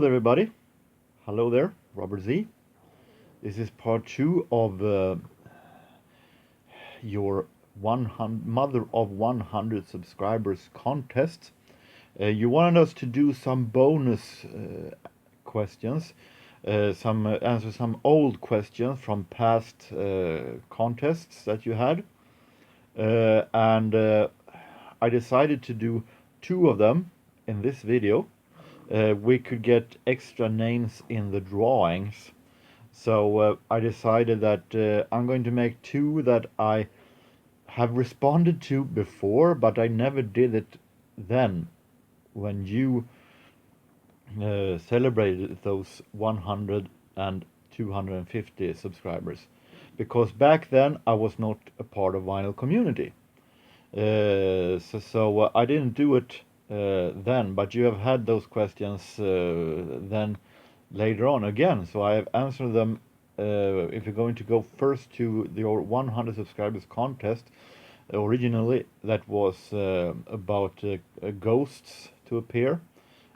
Hello there, everybody. Hello there, Robert Zee. This is part two of your 100 Mother of 100 Subscribers contest. You wanted us to do some bonus questions, answer some old questions from past contests that you had, and I decided to do two of them in this video. We could get extra names in the drawings. So I decided that I'm going to make two that I have responded to before, but I never did it then when you celebrated those 100 and 250 subscribers. Because back then I was not a part of vinyl community. So I didn't do it then, but you have had those questions then later on again. So I have answered them. If you're going to go first to your 100 subscribers contest, originally that was about ghosts to appear.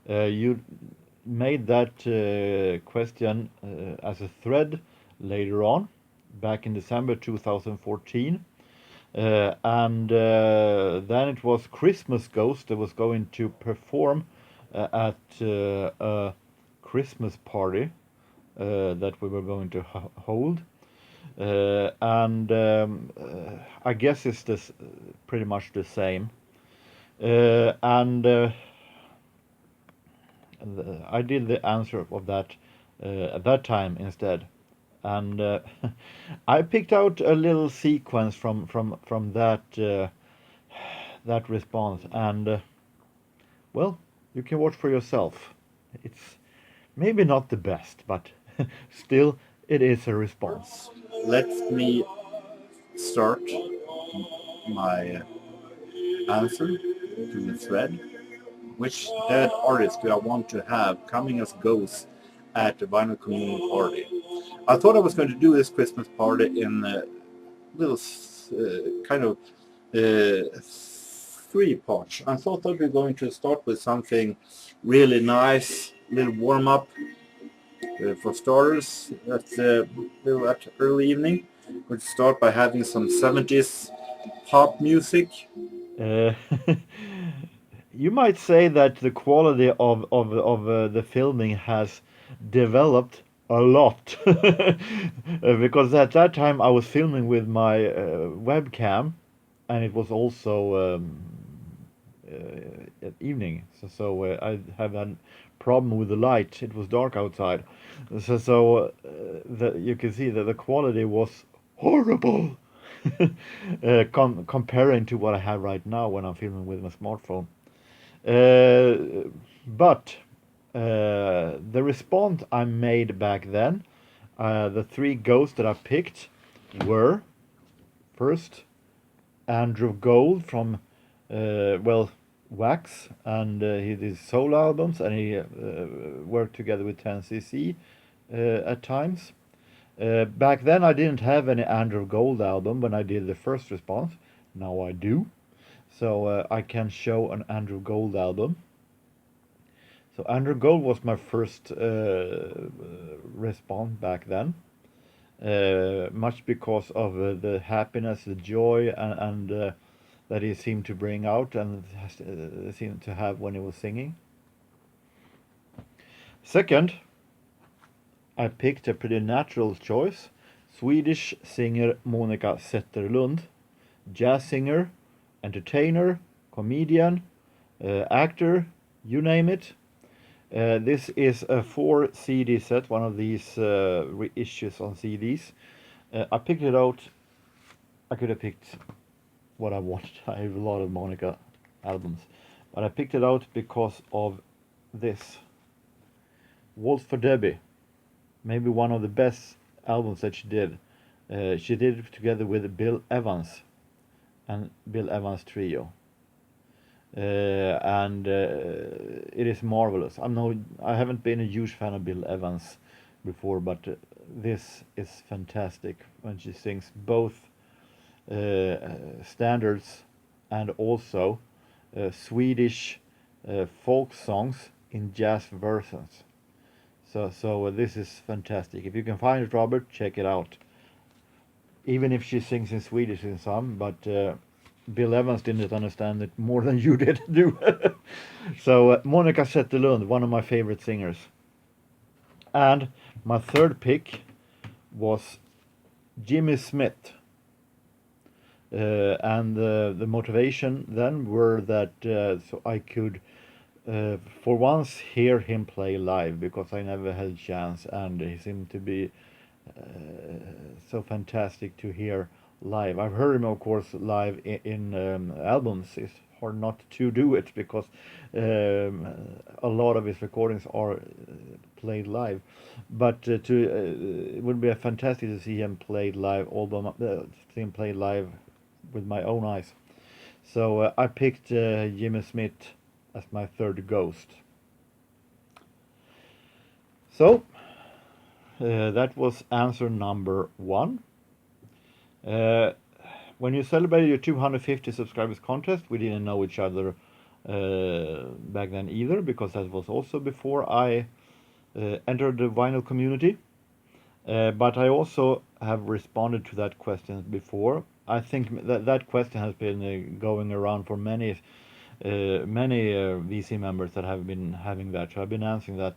You made that question as a thread later on, back in December 2014. And then it was Christmas Ghost that was going to perform at a Christmas party that we were going to hold. And I guess it's this pretty much the same. And I did the answer of that at that time instead. And I picked out a little sequence from that that response, and well, you can watch for yourself. It's maybe not the best, but still, it is a response. Let me start my answer to the thread. Which dead artist do I want to have coming as ghosts at the vinyl community party? I thought I was going to do this Christmas party in a little kind of three parts. I thought that we were going to start with something really nice, little warm up for starters at early evening. We'll start by having some 70s pop music. Uh, you might say that the quality of the filming has developed a lot because at that time I was filming with my webcam, and it was also at evening, so I have a problem with the light. It was dark outside, so you can see that the quality was horrible. Comparing to what I have right now when I'm filming with my smartphone. But the response I made back then, the three ghosts that I picked were first Andrew Gold from Wax, and he did solo albums, and he worked together with 10cc at times. Back then I didn't have any Andrew Gold album when I did the first response. Now I do. So I can show an Andrew Gold album. So Andrew Gold was my first response back then. Much because of the happiness, the joy, and that he seemed to bring out and seemed to have when he was singing. Second, I picked a pretty natural choice. Swedish singer Monica Zetterlund, jazz singer, entertainer, comedian, actor, you name it. This is a 4 CD set, one of these reissues on CDs. I picked it out. I could have picked what I wanted. I have a lot of Monica albums, but I picked it out because of this. Waltz for Debbie. Maybe one of the best albums that she did. She did it together with Bill Evans and Bill Evans Trio. And it is marvelous. I haven't been a huge fan of Bill Evans before, but this is fantastic when she sings both standards and also Swedish folk songs in jazz versions. So this is fantastic. If you can find it, Robert, check it out. Even if she sings in Swedish in some, but Bill Evans didn't understand it more than you did do. So Monica Zetterlund, one of my favorite singers. And my third pick was Jimmy Smith. And the motivation then were that so I could for once hear him play live, because I never had a chance, and he seemed to be so fantastic to hear live. I've heard him, of course, live in albums. It's hard not to do it, because a lot of his recordings are played live. But it would be fantastic to see him played live, see him play live with my own eyes. So I picked Jimmy Smith as my third ghost. So that was answer number 1. When you celebrated your 250 subscribers contest, we didn't know each other back then either, because that was also before I entered the vinyl community. But I also have responded to that question before. I think that question has been going around for many VC members that have been having that. So I've been answering that.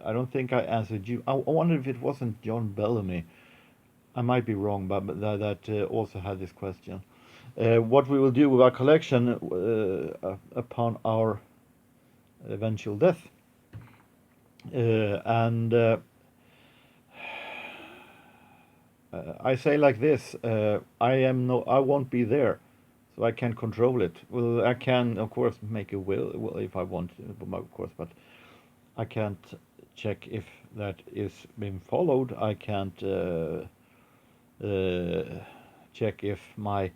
I don't think I answered you. I wonder if it wasn't John Bellamy. I might be wrong, but that also had this question. What we will do with our collection upon our eventual death. I say like this: I won't be there, so I can't control it. Well, I can, of course, make a will if I want, of course, but I can't check if that is being followed. I can't check if my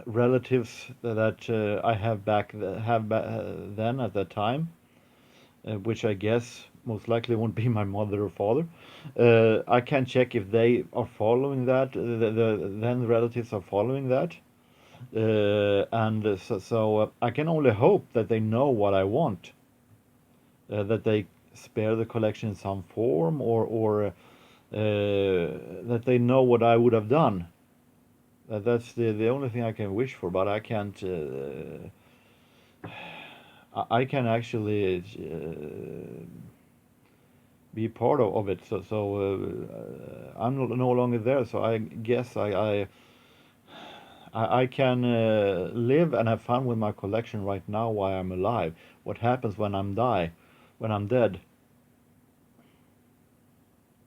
relatives that I have then at that time, which I guess most likely won't be my mother or father. I can check if they are following that. The then relatives are following that. So I can only hope that they know what I want, that they spare the collection in some form, or that they know what I would have done. That's the only thing I can wish for, but I can't. I can actually be part of it. So I'm no longer there. So I guess I can live and have fun with my collection right now while I'm alive. What happens when when I'm dead?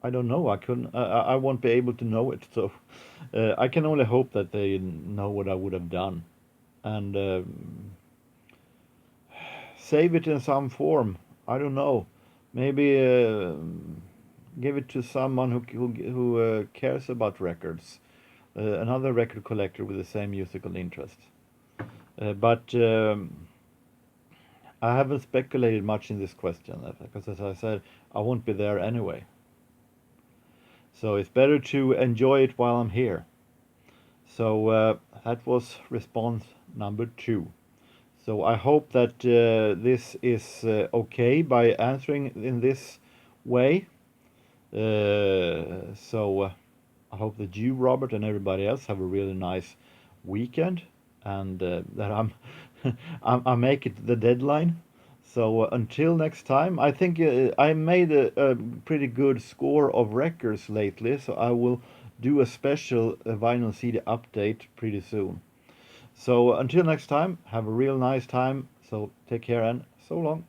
I don't know. I won't be able to know it. So I can only hope that they know what I would have done, and save it in some form. I don't know. Maybe give it to someone who cares about records, another record collector with the same musical interests. But I haven't speculated much in this question, because, as I said, I won't be there anyway. So it's better to enjoy it while I'm here. So that was response number 2. So I hope that this is okay by answering in this way. So I hope that you, Robert, and everybody else have a really nice weekend, and that I make it the deadline. So until next time, I think I made a pretty good score of records lately, so I will do a special vinyl CD update pretty soon. So until next time, have a real nice time. So take care and so long.